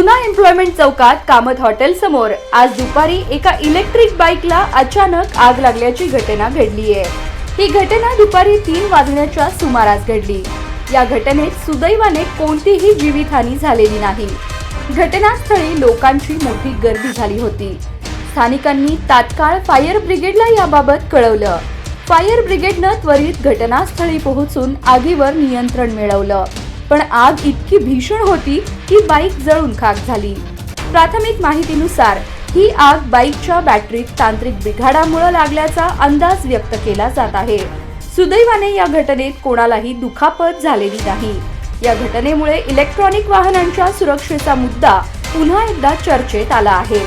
जुना एम्प्लॉयमेंट चौकात कामत हॉटेल समोर आज दुपारी एका इलेक्ट्रिक बाईकला अचानक आग लागल्याची घटना घडली आहे। ही घटना दुपारी 3 वाजण्याच्या सुमारास घडली। या घटनेत सुदैवाने कोणतीही जीवितहानी झालेली नाही। घटनास्थळी लोकांची मोठी गर्दी झाली होती। स्थानिकांनी तात्काळ फायर ब्रिगेडला याबाबत कळवलं। फायर ब्रिगेडनं त्वरित घटनास्थळी पोहोचून आगीवर नियंत्रण मिळवलं, पण आग इतकी भीषण होती की बाईक जळून खाक झाली। प्राथमिक माहितीनुसार ही आग बाईकच्या बॅटरीत तांत्रिक बिघाडामुळे लागल्याचा अंदाज व्यक्त केला जात आहे। सुदैवाने या घटनेत कोणालाही दुखापत झालेली नाही। या घटनेमुळे इलेक्ट्रॉनिक वाहनांच्या सुरक्षेचा मुद्दा पुन्हा एकदा चर्चेत आला आहे।